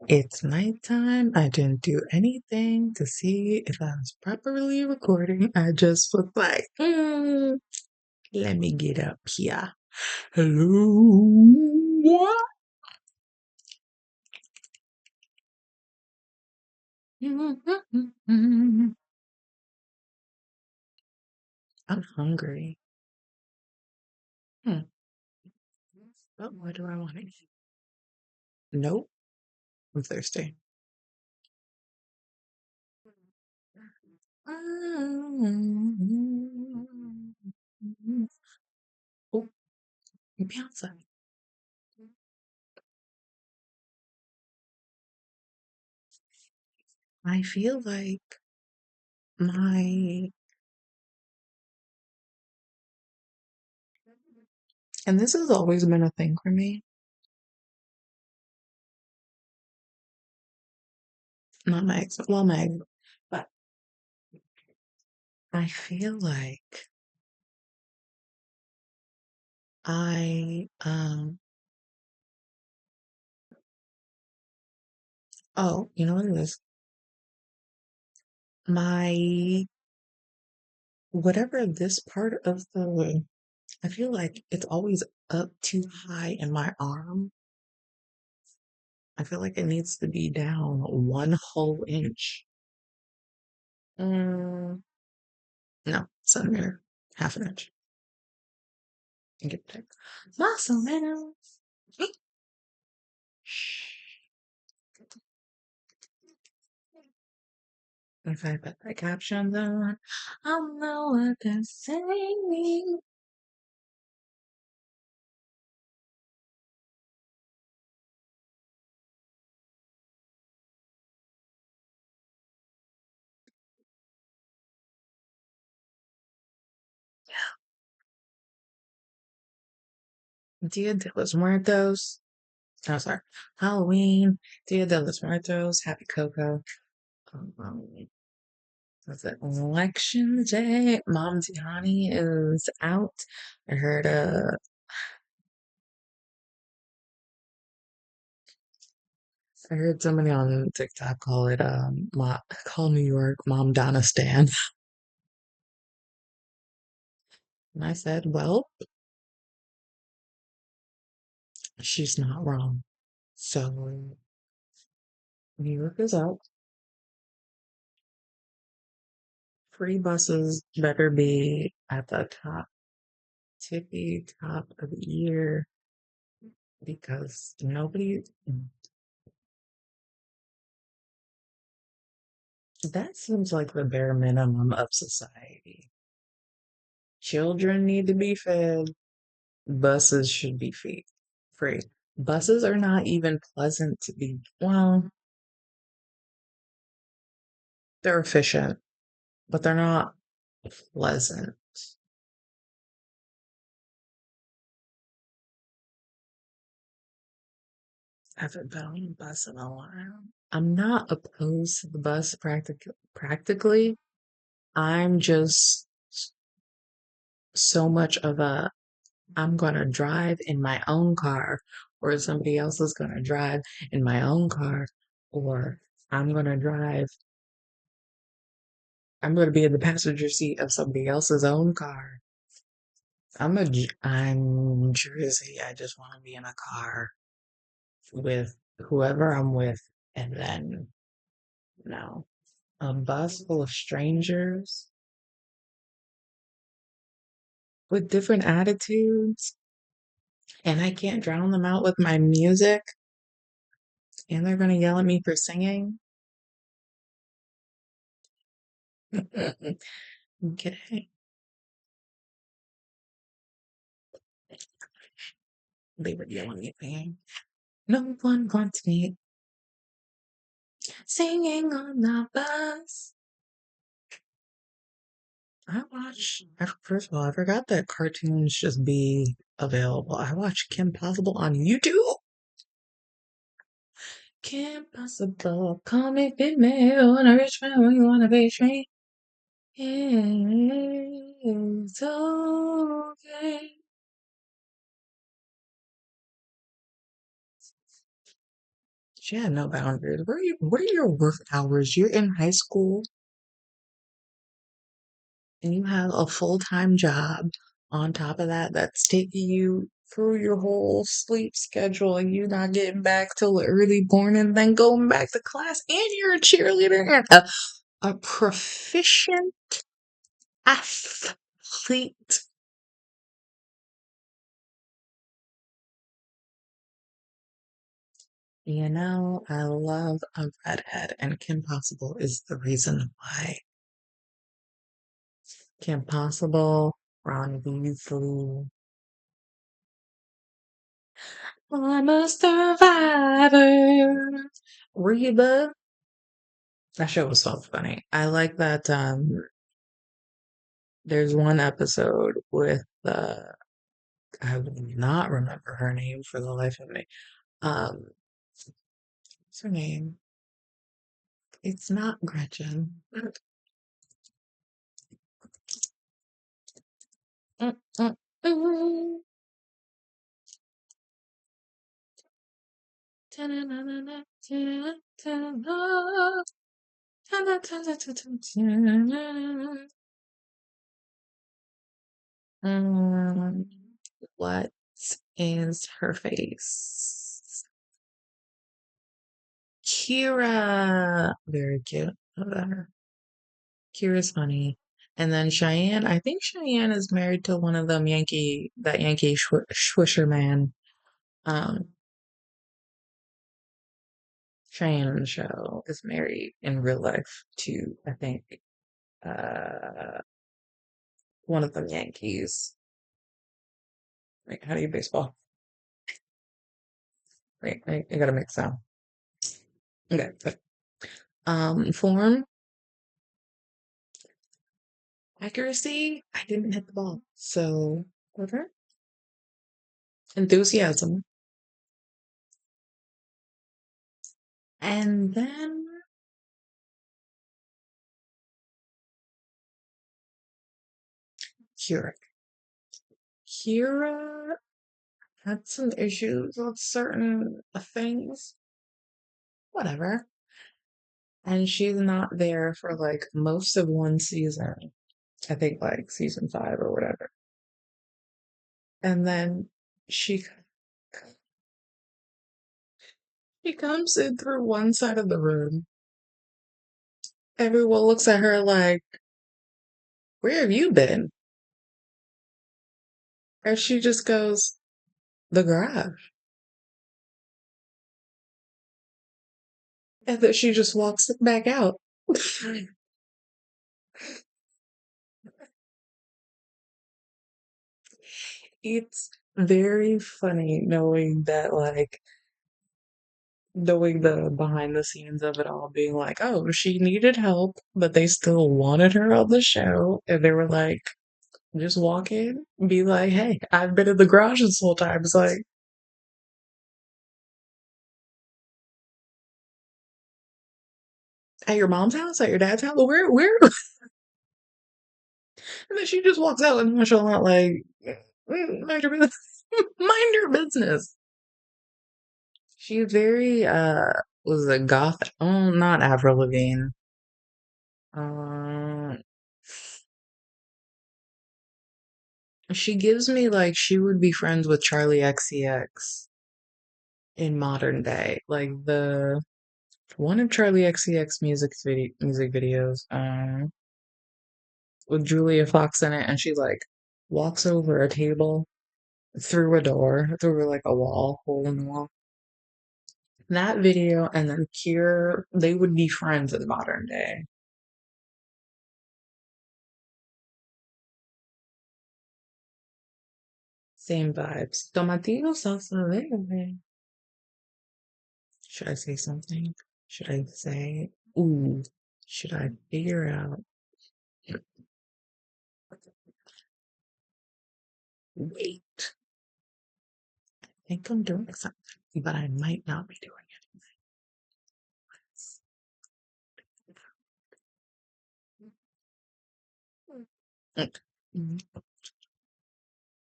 It's nighttime. I didn't do anything to see if I was properly recording. I just was like, let me get up here. Hello. What? I'm hungry. But what do I want to eat? Nope. I'm thirsty. Oh, Beyonce. I feel like my, and this has always been a thing for me, not my ex, well, my ex, but I feel like I, oh, you know what it is? My, whatever this part of the, I feel like it's always up too high in my arm. I feel like it needs to be down 1 whole inch. Mm, no, centimeter, half an inch. And get back. Muscle man. If I put the captions on, I'll know what they're saying. Dia de los Muertos. Oh, sorry. Halloween. Dia de los Muertos. Happy Coco. What's it? Election day. Mom Tiani is out. I heard I heard somebody on TikTok call it call New York Mom Donna Stan. And I said, well, she's not wrong. So New York is out. Free buses better be at the top, tippy top of the year because nobody, that seems like the bare minimum of society. Children need to be fed. Buses should be free. Buses are not even pleasant to be, well, they're efficient, but they're not pleasant. I haven't been on a bus in a while. I'm not opposed to the bus practically. I'm just so much of a I'm gonna drive in my own car, or somebody else is gonna drive in my own car, or I'm gonna drive, I'm gonna be in the passenger seat of somebody else's own car. I'm Jersey. I just want to be in a car with whoever I'm with, and then no, a bus full of strangers with different attitudes, and I can't drown them out with my music, and they're gonna yell at me for singing. Okay. They were yelling at me. No one wants me singing on the bus. First of all, I forgot that cartoons just be available. I watch Kim Possible on YouTube. Kim Possible, call me female, wanna reach me when you wanna be me. It's okay. She had no boundaries. What are your work hours? You're in high school and you have a full-time job on top of that that's taking you through your whole sleep schedule and you not getting back till the early morning and then going back to class and you're a cheerleader and a proficient athlete. I love a redhead, and Kim Possible is the reason why. Kim Possible, Ron Weasley. I'm a survivor. Reba. That show was so funny. I like that there's one episode with I will not remember her name for the life of me. What's her name? It's not Gretchen. Mm, mm, mm. Ta-na-na-na-na, ta-na-ta-na, ta-na-ta-na-ta-ta-ta-na. Um, what is her face? Kira. Very cute. Love that. Kira's funny. And then Cheyenne, I think Cheyenne is married to one of them that Yankee Swisher man. Um, Cheyenne in the show is married in real life to, I think, uh, one of them Yankees. Wait, how do you baseball? Wait, I gotta make sound. Okay, good. Form, accuracy, I didn't hit the ball. So, whatever. Enthusiasm. And then Kira. Kira had some issues with certain things. Whatever. And she's not there for like most of one season. I think like season 5 or whatever. And then she she comes in through one side of the room. Everyone looks at her like, where have you been? And she just goes, the garage. And then she just walks back out. It's very funny knowing the behind the scenes of it all, being like, oh, she needed help, but they still wanted her on the show. And they were like, just walk in, be like, hey, I've been in the garage this whole time. It's like, at your mom's house, at your dad's house, where? And then she just walks out and nonchalant, like, mind your business. Mind your business. She's very, was a goth, oh, not Avril Lavigne. Um, she gives me like she would be friends with Charlie XCX in modern day. Like the one of Charlie XCX music videos, with Julia Fox in it, and she like walks over a table through a door, through like a wall, hole in the wall. That video and then Kier, they would be friends in modern day. Same vibes. Tomatillo salsa verde. Should I say something? Should I say, ooh, should I figure out? Wait, I think I'm doing something, but I might not be doing it. Mm-hmm.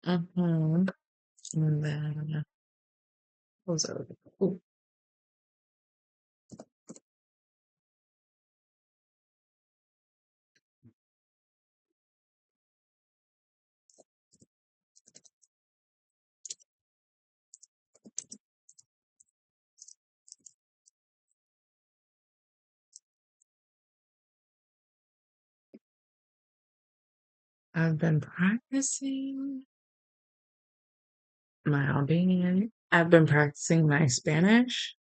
And then, what was I looking for? Ooh, I've been practicing my Albanian. I've been practicing my Spanish.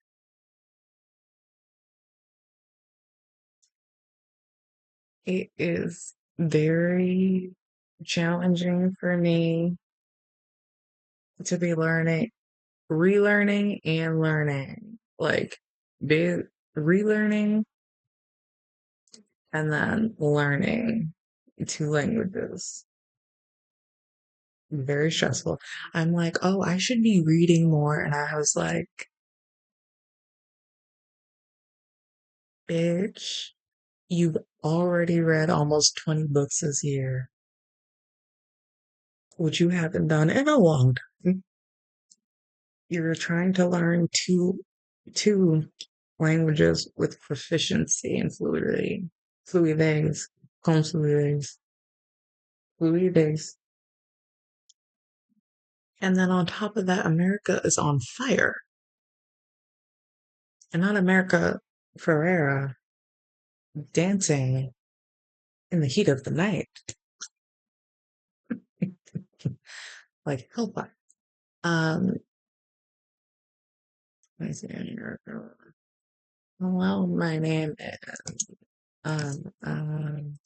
It is very challenging for me to be relearning and learning. Like, be relearning and then learning two languages. Very stressful. I'm like, oh, I should be reading more. And I was like, bitch, you've already read almost 20 books this year, which you haven't done in a long time. You're trying to learn two languages with proficiency and fluidity. Fluidez. Con fluidez. Fluidez. And then on top of that, America is on fire. And not America Ferrera dancing in the heat of the night. Like hellfire. Um, let me see here. Hello, my name is um um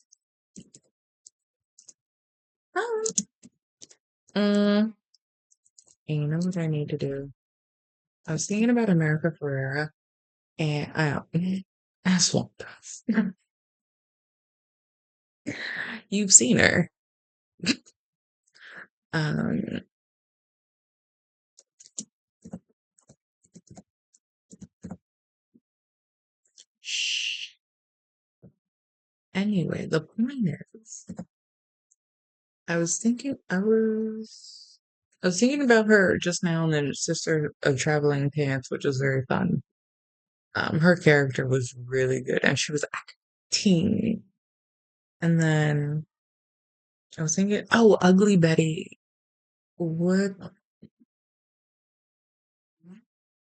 um, mm, and you know what I need to do? I was thinking about America Ferrera and as one does. You've seen her. Um shh. Anyway, the point is I was thinking about her just now and then Sister of Traveling Pants, which was very fun. Her character was really good and she was acting. And then I was thinking, oh, Ugly Betty. What?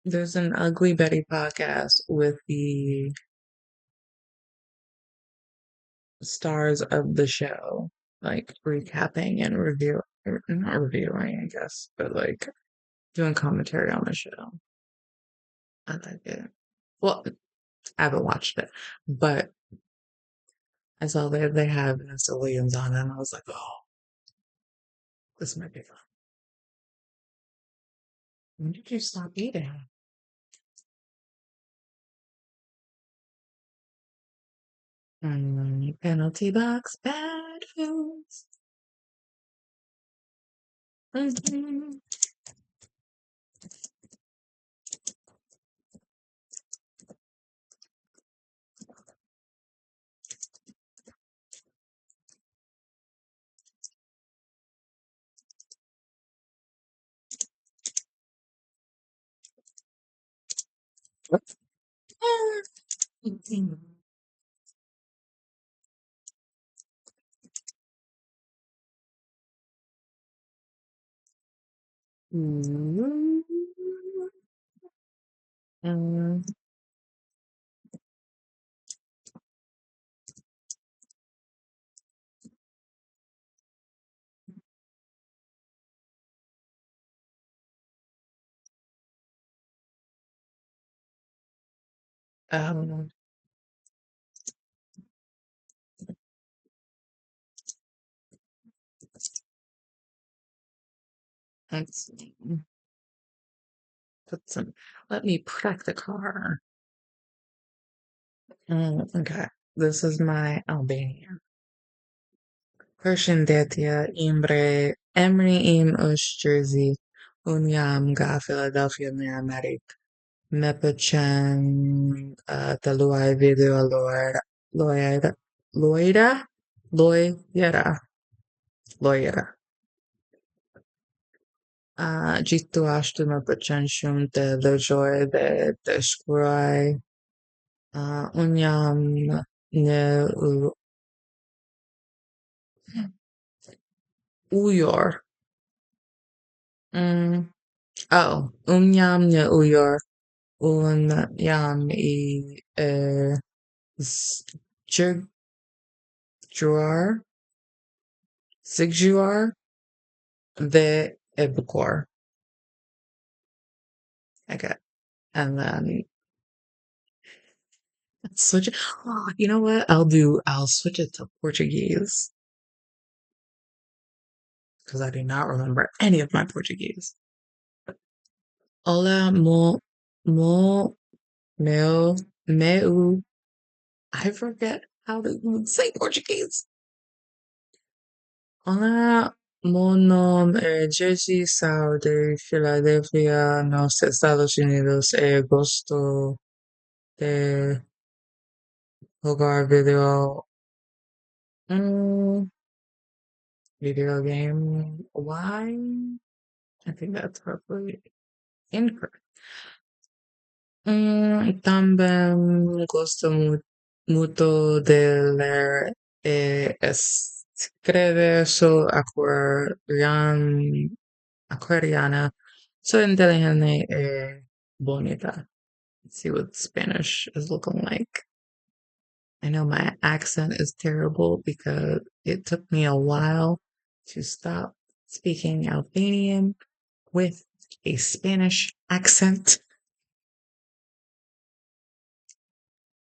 There's an Ugly Betty podcast with the stars of the show, like recapping and not reviewing, I guess, but like doing commentary on the show. I like it. Well, I haven't watched it, but I saw that they have Vanessa Williams on it, and I was like, oh, this might be fun. When did you stop eating? Penalty box, bad foods. Mhm. Mm. Mm. Um, let's see. Put some. Let me prep the car. Okay, this is my Albanian. Përshëndetje, emri im është Jersey. Unë jam nga Philadelphia në Amerikë. Me pëlqen të luaj video lojra, lojra, lojra, lojra. Gjithashtu më pëlqen shumë të lexoj dhe të shkruaj. Unë jam në ujor. Mm, oh, unë jam në ujor. Unë jam i zgjuar Sigjuar the Ibcor. Okay. And then switch it. Oh, you know what? I'll switch it to Portuguese because I do not remember any of my Portuguese. Olá, meu, meu. I forget how to even say Portuguese. Olá, meu nome é Jersey, sou de Filadélfia, nos Estados Unidos, e gosto de jogar um, video game. Why? I think that's probably incorrect. Também gosto muito de ler e escrever. Sou aquariana. Sou inteligente e bonita. Let's see what Spanish is looking like. I know my accent is terrible because it took me a while to stop speaking Albanian with a Spanish accent.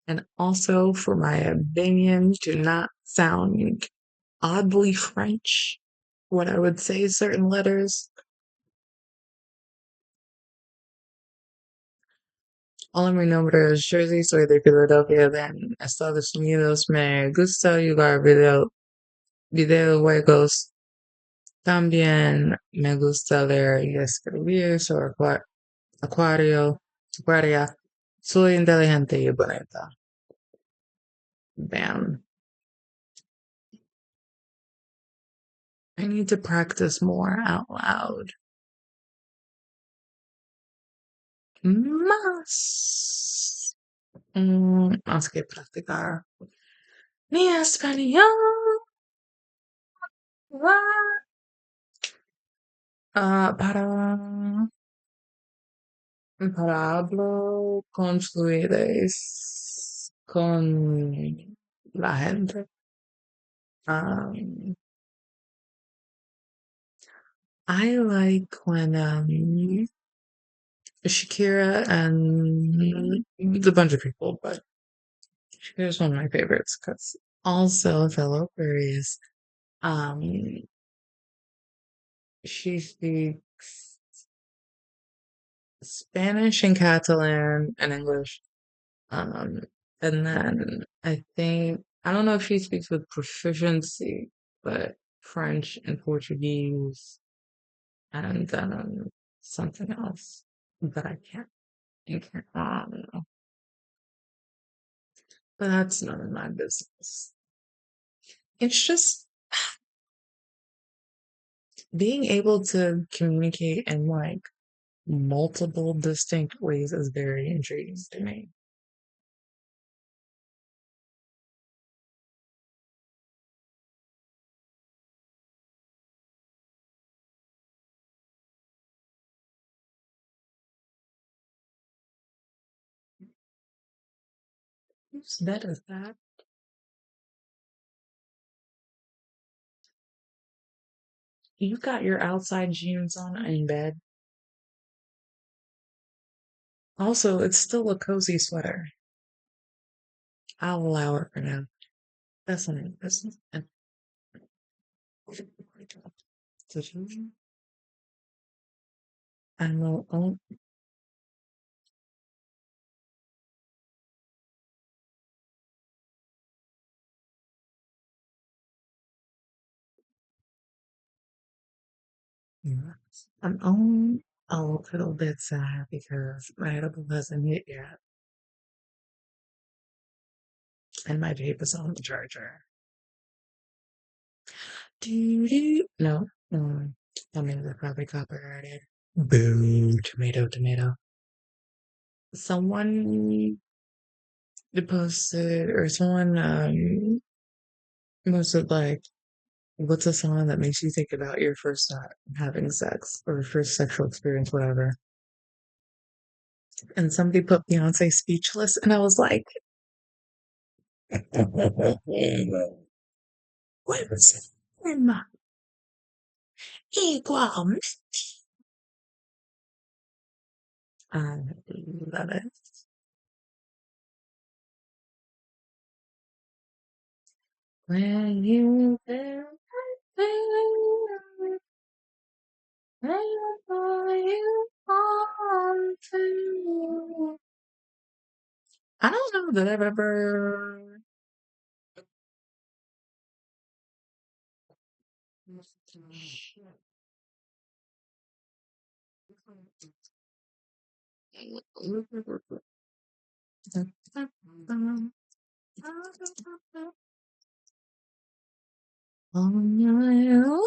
And also for my Albanian to not sound oddly French when I would say certain letters. Hola, mi nombre es Jersey, soy de Filadelfia, en Estados Unidos. Me gusta jugar videojuegos. También me gusta leer y escribir sobre acuaria. Soy inteligente y bonita. Bam. I need to practice more out loud. Más. Más que practicar. Mi español. Para hablo con fluidez con la gente. Um, I like when Shakira and a bunch of people, but Shakira's one of my favorites because also fellow Aquarius. Um, she speaks Spanish and Catalan and English. Um, and then I don't know if she speaks with proficiency, but French and Portuguese and something else that I can't, I don't know. But that's none of my business. It's just being able to communicate in like multiple distinct ways is very intriguing to me. Whose bed is that? You got your outside jeans on in bed. Also, it's still a cozy sweater. I'll allow it for now. That's none of your business. And I will own. I'm only a little bit sad because my edible hasn't hit yet, and my vape is on the charger. No, that means I probably copyrighted. Boo, tomato, tomato. Someone posted, or someone posted like, what's a song that makes you think about your first time having sex or first sexual experience, whatever? And somebody put Beyonce Speechless, and I was like, what was it? equal. I love it. When you there, whenever you want to. I don't know that I've ever. On your own.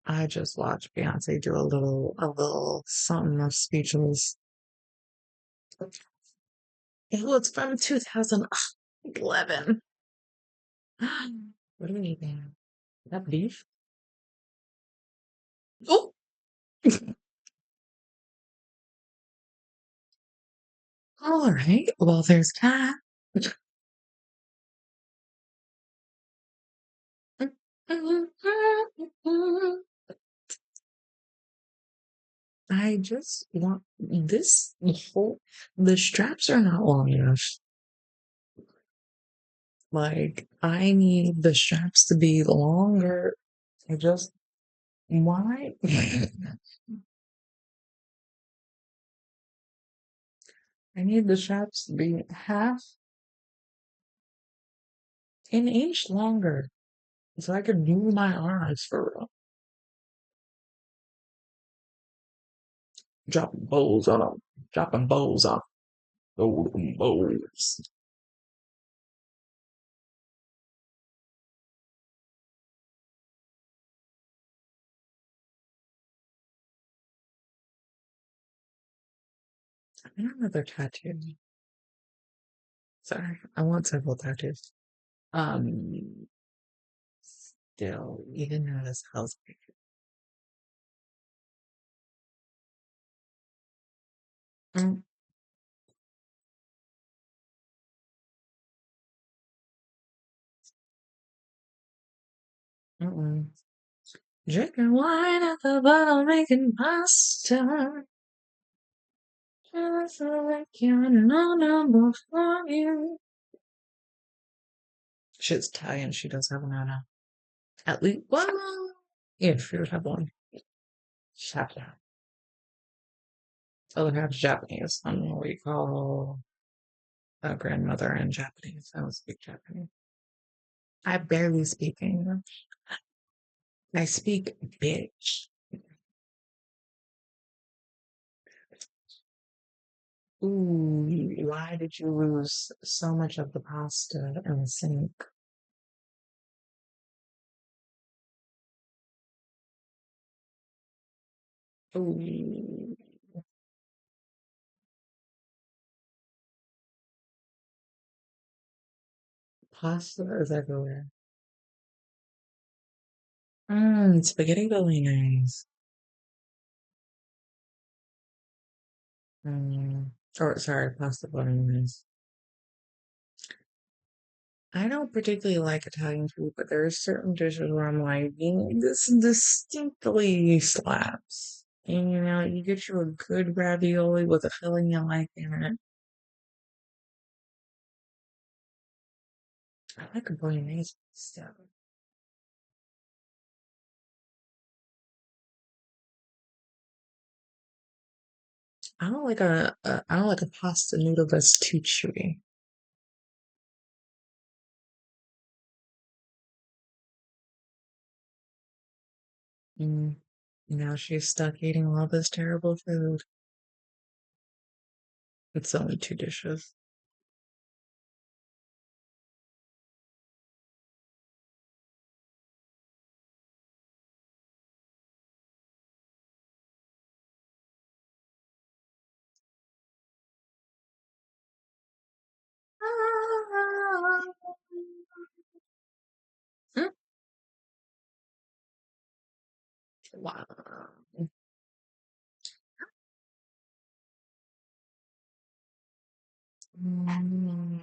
I just watched Beyonce do a little something of speechless. It was from 2011. What do we need now? That beef? Oh, all right. Well, there's that. I just want this whole, the straps are not long enough. Like, I need the straps to be longer. I just, why? I need the straps to be half an inch longer so I could move my arms for real. Dropping bows on them. Dropping bows on golden bows. I want another tattoo. Sorry, I want several tattoos. Um, Still, even though this house, mm, mm-mm. Drinking wine at the bottle, making pasta. Just like you know number for you. She's Italian. She does have an at least, well, yeah, she would have one. Shfaqja. Other half's Japanese. I don't know what you call a grandmother in Japanese. I don't speak Japanese. I barely speak English. I speak bitch. Ooh, why did you lose so much of the pasta in the sink? Ooh, pasta is everywhere. Spaghetti bolognese. Mm, or sorry, pasta bolognese. I don't particularly like Italian food, but there are certain dishes where I'm like, this distinctly slaps. And you get you a good ravioli with a filling you like in it. I like a bolognese stuff. I don't like a pasta noodle that's too chewy. Mm. Now she's stuck eating all this terrible food. It's only two dishes. Mm. Wow. Mm.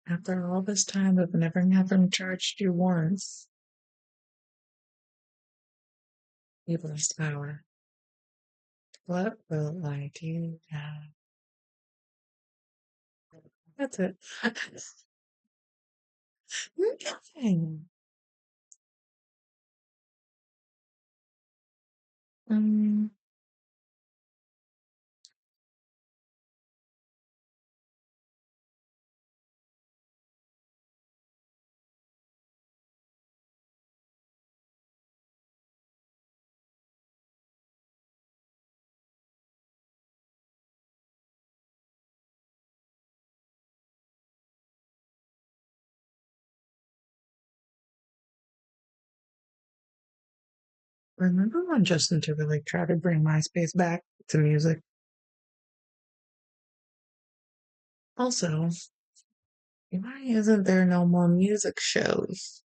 After all this time of never having charged you once, you've lost power. What will I do now? That's it. Nothing. Um, remember when Justin Timberlake tried to bring MySpace back to music? Also, why isn't there no more music shows?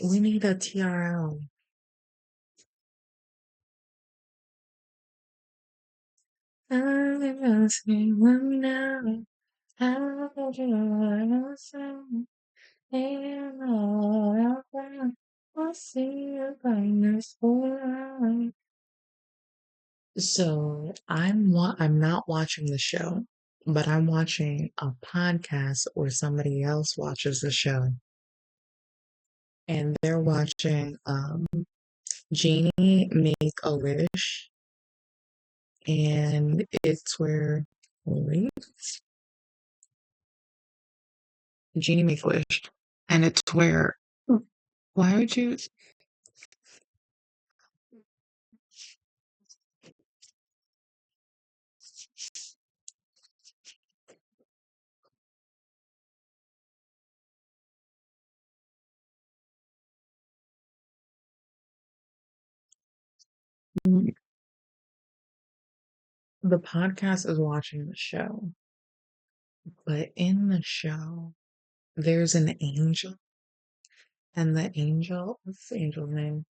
We need a TRL. I ask you now, how could you understand? And all I I see your brightness for So I'm not watching the show, but I'm watching a podcast where somebody else watches the show, and they're watching Genie Make a Wish, and it's where wait, Genie Make a Wish, and it's where why would you the podcast is watching the show, but in the show there's an angel, and the angel what's the angel's name?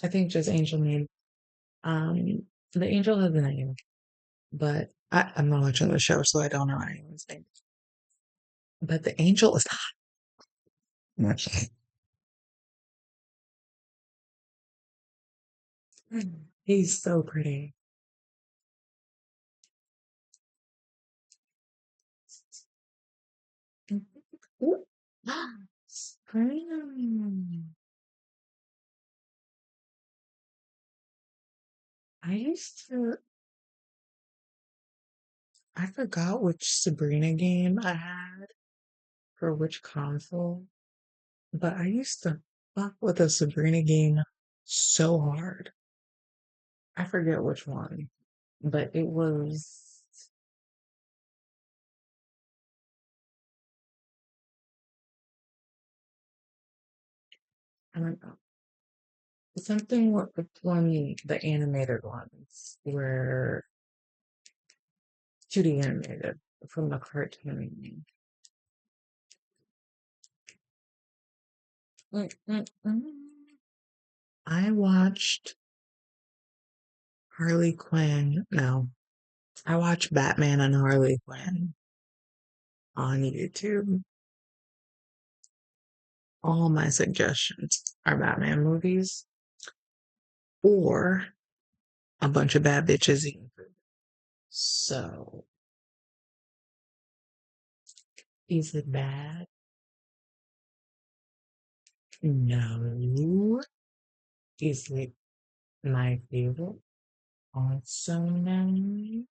I think just angel name. The angel has a name, but I'm not watching the show, so I don't know anyone's name. But the angel is hot. He's so pretty. Ooh. Scream. I used to, I forgot which Sabrina game I had for which console, but I used to fuck with a Sabrina game so hard. I forget which one, but it was, I don't know, something with one, the animated ones, were 2D animated from the cartoon. Mm, mm, mm. I watched Harley Quinn. No, I watched Batman and Harley Quinn on YouTube. All my suggestions are Batman movies or a bunch of bad bitches eating food. So, is it bad? No. Is it my favorite? Also no.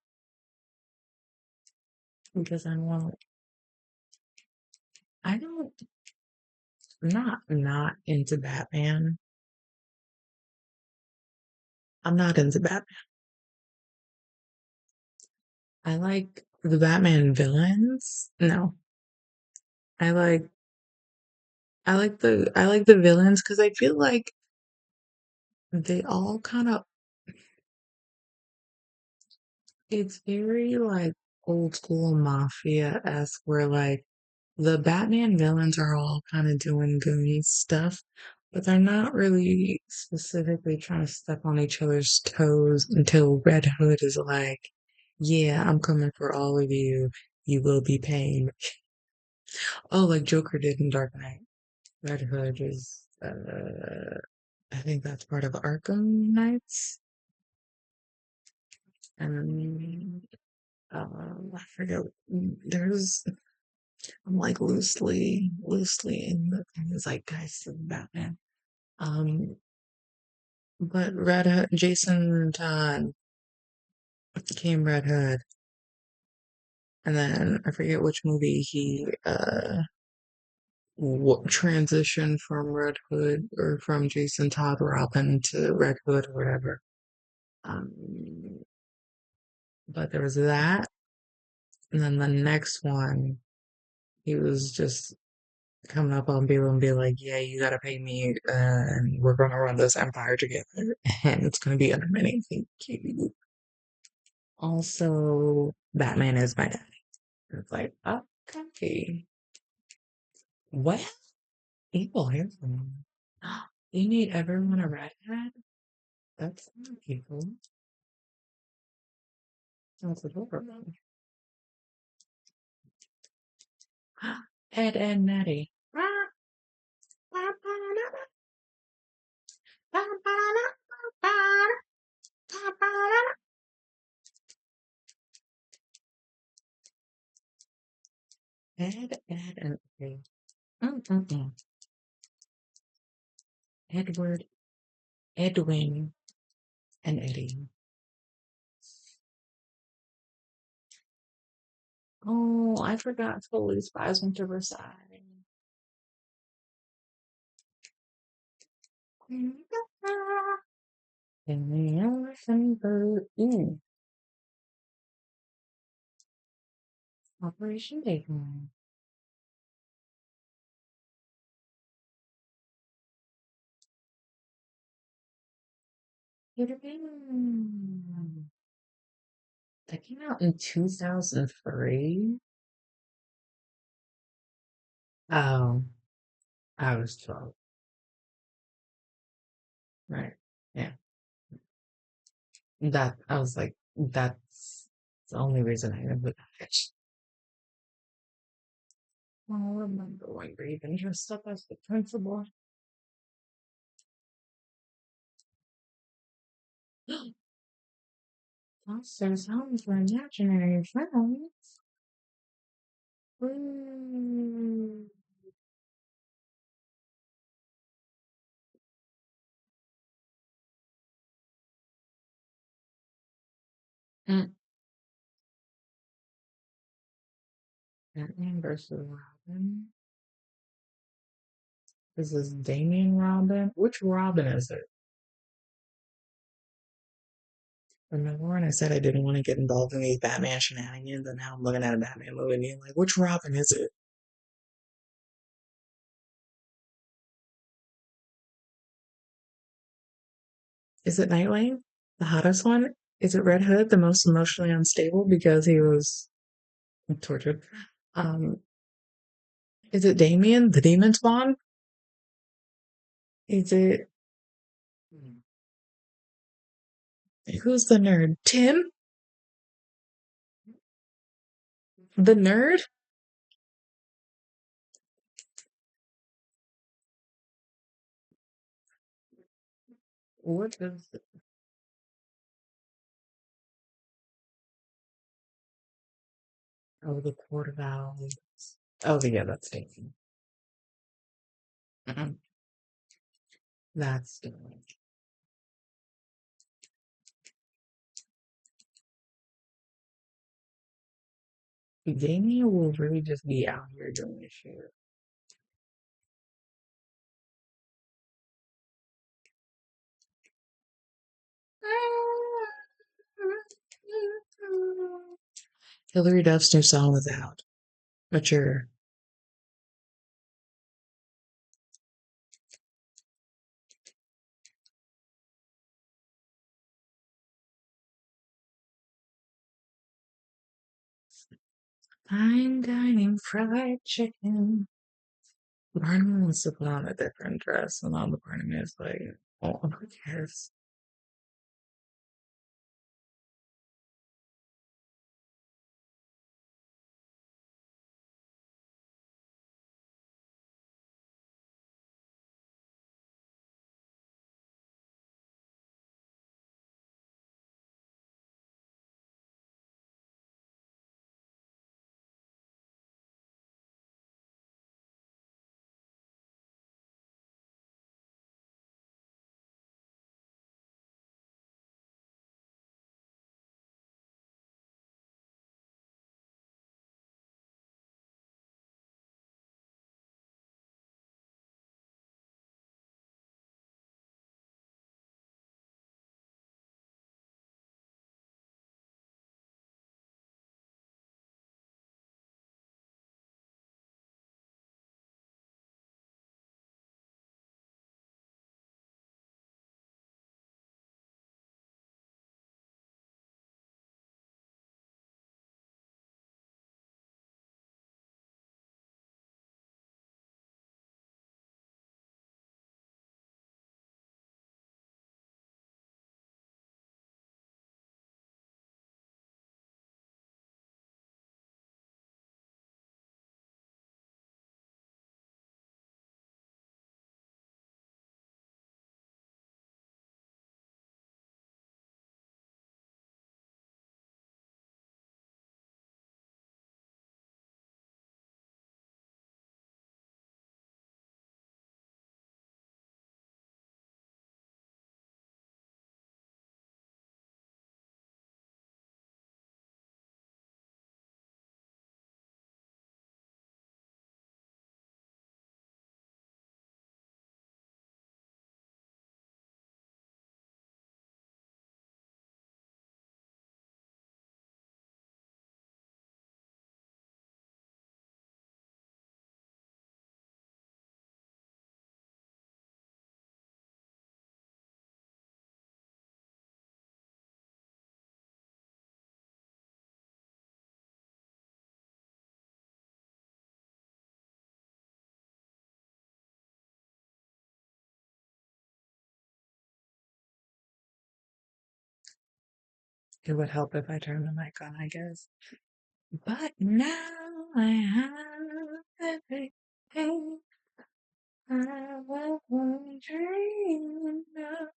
Because I don't, not into Batman. I'm not into Batman. I like the Batman villains. No, I like I like the villains because I feel like they all kind of it's very like old school mafia-esque where like the Batman villains are all kind of doing goony stuff, but they're not really specifically trying to step on each other's toes until Red Hood is like, yeah, I'm coming for all of you. You will be paying. Oh, like Joker did in Dark Knight. Red Hood is, I think that's part of Arkham Knights. And I forget. There's, I'm like loosely in the zeitgeist of Batman. Um, but Red Hood, Jason Todd became Red Hood, and then I forget which movie he transitioned from Red Hood or from Jason Todd Robin to Red Hood or whatever. Um, but there was that, and then the next one, he was just coming up on people and be like, "Yeah, you gotta pay me, and we're gonna run this empire together, and it's gonna be under my name." Thank you. Also, Batman is my daddy. It's like, okay, what? Evil hair from him. You need everyone a redhead? That's not evil. That's adorable. Ed and Nettie. Ed, and Eddie. Mm-mm-mm. Edward, Edwin, and Eddie. Oh, I forgot Totally Spies went to Versailles. And the elephant bird. Operation Daytime. Peter Pan. That came out in 2003. Oh, I was 12. Right. Yeah. That, I was like, that's the only reason I remember that. I don't remember when we even dressed up as the principal. Monsters home for imaginary friends. Woo. Mm. Batman versus Robin. Is this Damien Robin? Which Robin is it? Remember when I said I didn't want to get involved in these Batman shenanigans, and now I'm looking at a Batman movie and being like, which Robin is it? Is it Nightwing, the hottest one? Is it Red Hood, the most emotionally unstable because he was tortured? Um, is it Damien, the demon spawn? Is it who's the nerd? Tim, the nerd? What is oh the Port of Owls? Oh yeah, that's Damien. Mm-mm, that's Damien. Damien will really just be out here doing this shit. Hillary Duff's new song was out. Mature. Fine dining fried chicken. Barnum wants to put on a different dress, and all the part of me is like, oh, who cares? It would help if I turned the mic on, I guess. But now I have everything I was dreaming of.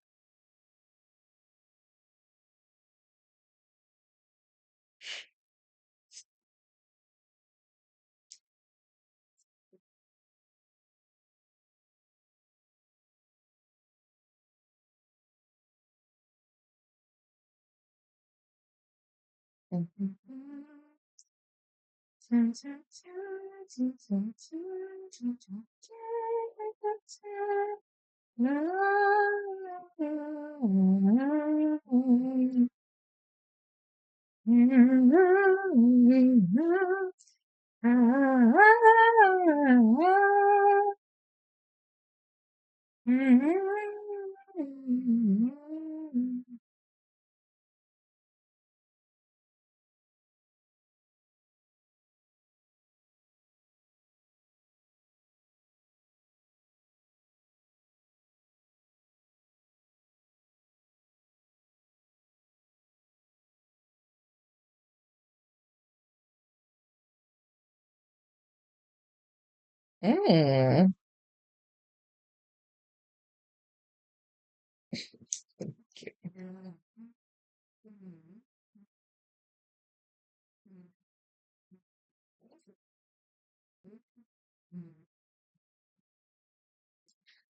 Mm.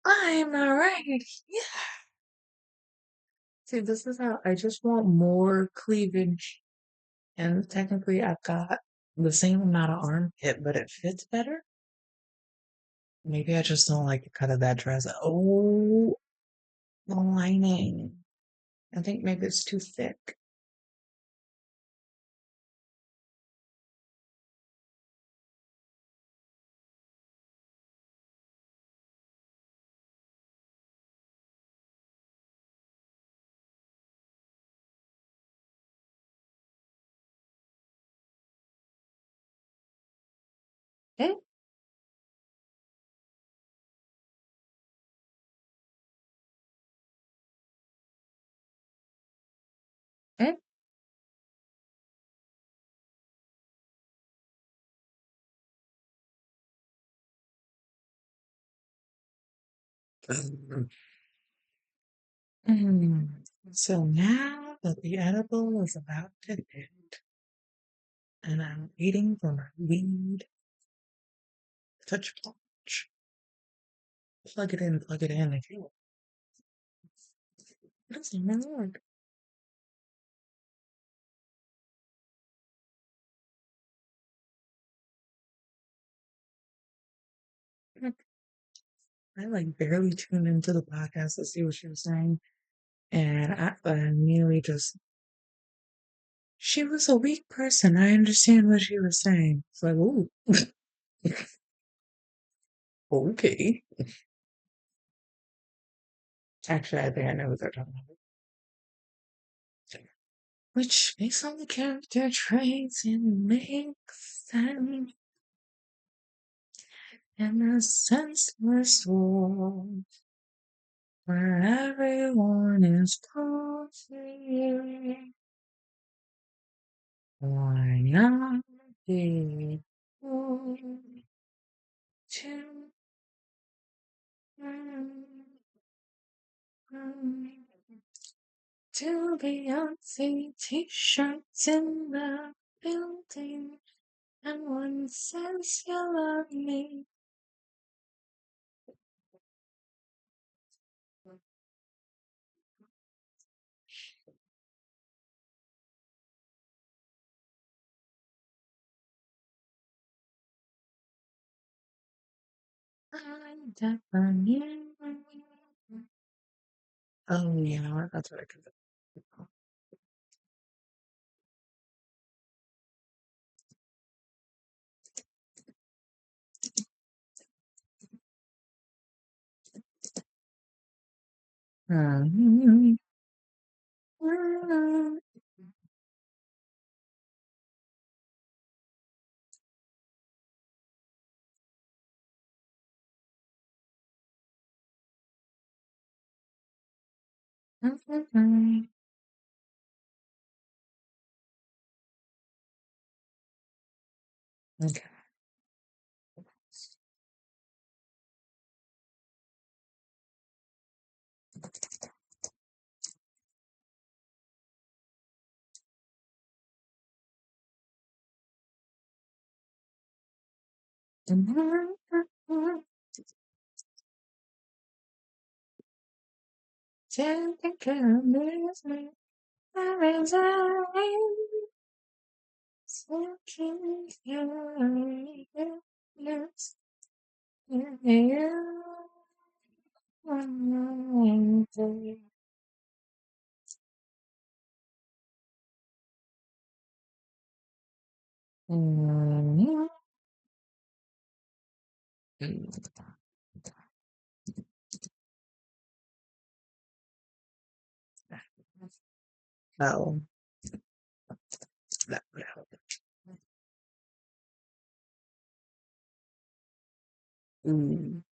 I'm alright. Yeah. See, this is how I just want more cleavage. And technically, I've got the same amount of armpit, but it fits better. Maybe I just don't like the cut of that dress. Oh, the lining. I think maybe it's too thick. Eh, eh. Mm. So now that the edible is about to end, and I'm waiting for my weed touch punch. Plug it in if you want. It doesn't even work. I like barely tuned into the podcast to see what she was saying, and I immediately just she was a weak person. I understand what she was saying. It's like, ooh, okay. Actually, I think I know what they're talking about. Which makes all the character traits and makes sense in a senseless world where everyone is toxic. Why not be cool to to Beyonce t-shirts in the building, and one says you love me. I'm definitely. Oh, you know what? That's what I could do. Okay. Take care of business. Oh, that would help. Mm.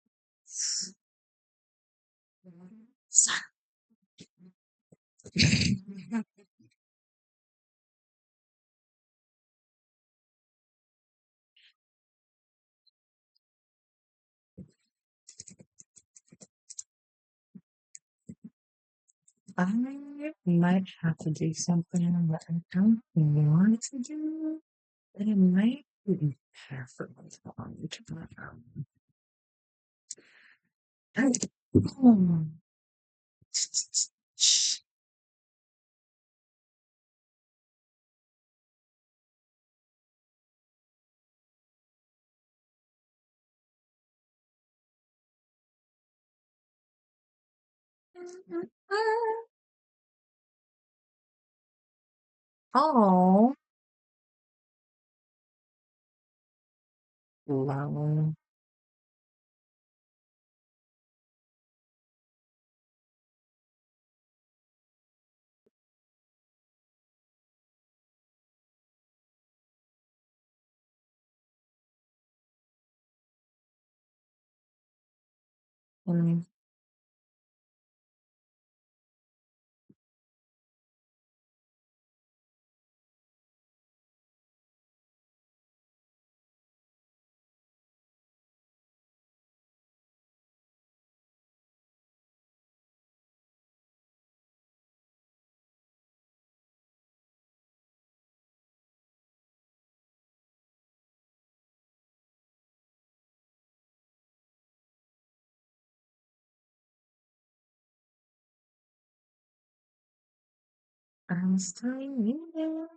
I might have to do something that I don't want to do, but it might be better for my time to Oh, wow. Mm. I'm still needing.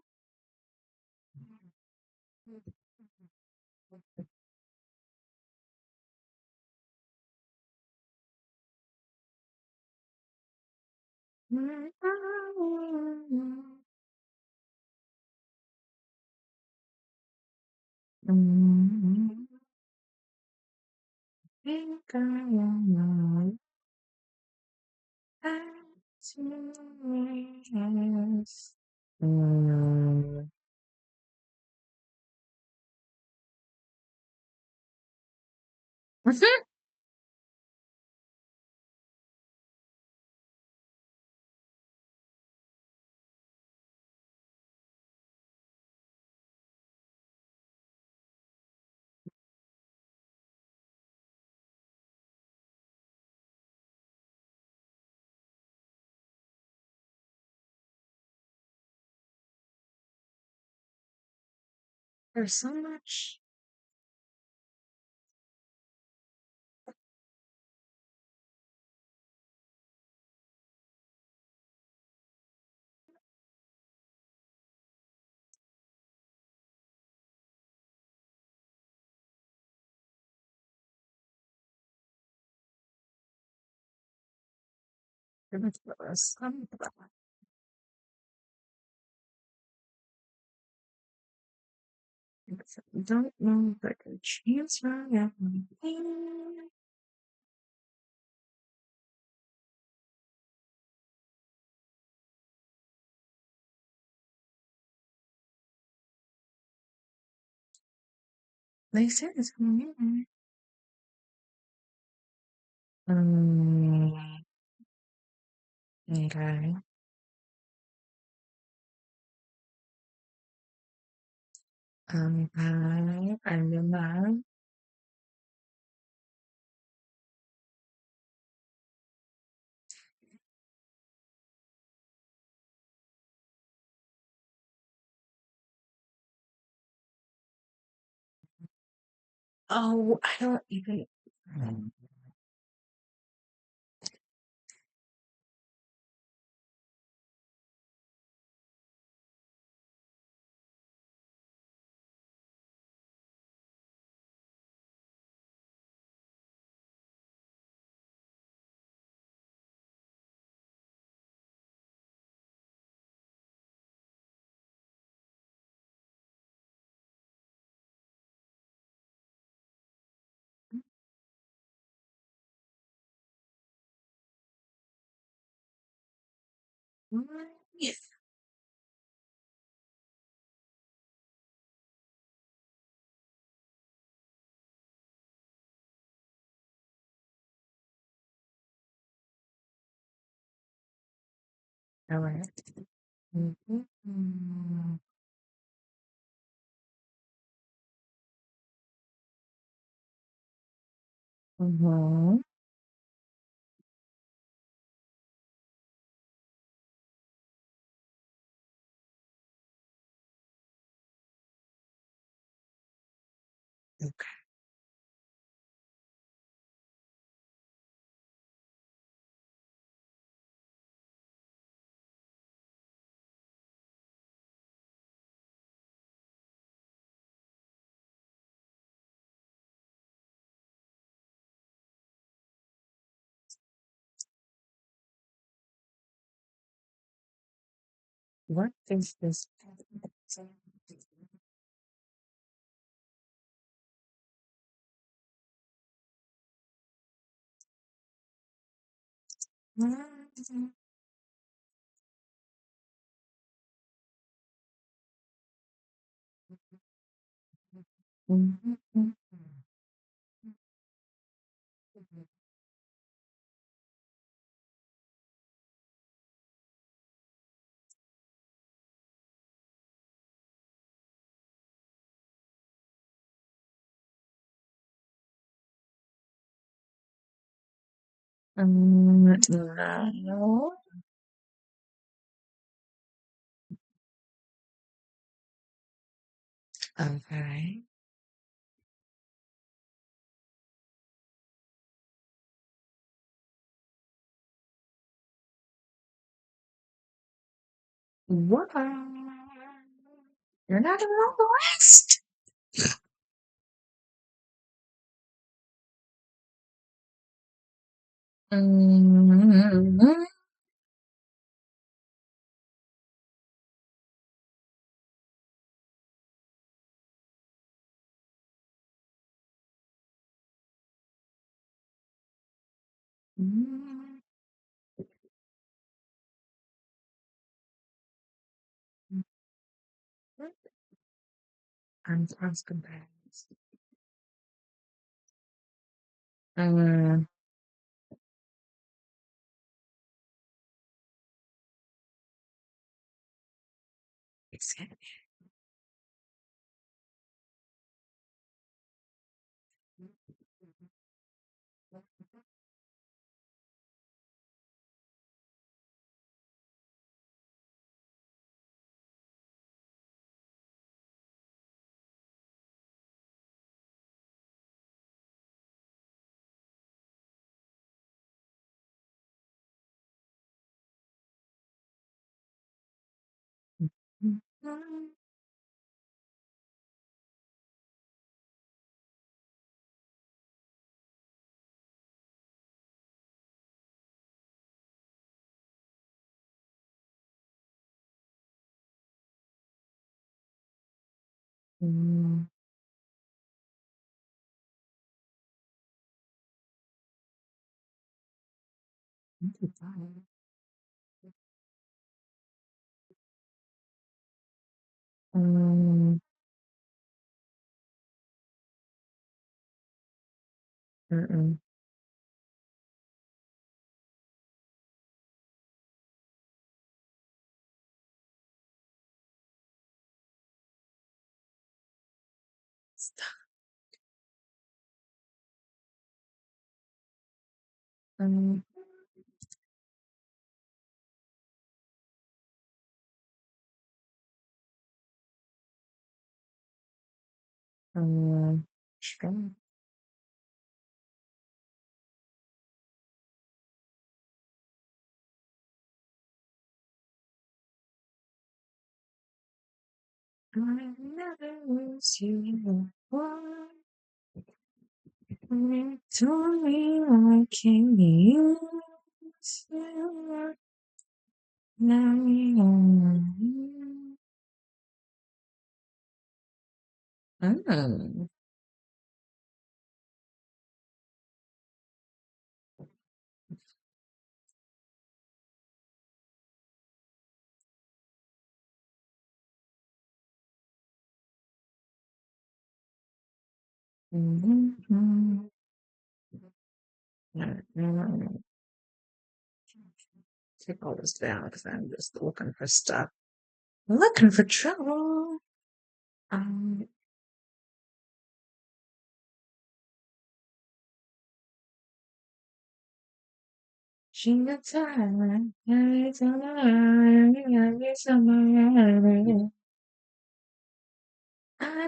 Think I am serious. Mm. There's so much. Some don't know if I can transfer everything. They said it's coming. Um, okay. And then that. Oh, I don't even. Yes. All right. Mhm. Mhm. Okay. What is this? Mhm. No. Okay. What? You're not even on the list. Mhm. Mhm. I'm cross-comparison. Exactly. Mm, I'm fine. Mm, mm-mm. Stop. Mm, sure. I never lose you. Why? You told me I can use you. Now you know. Oh. Take all this down because I'm just looking for stuff. Looking for trouble. Um, she got time. I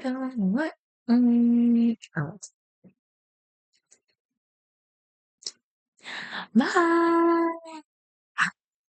don't know what. Oh, bye.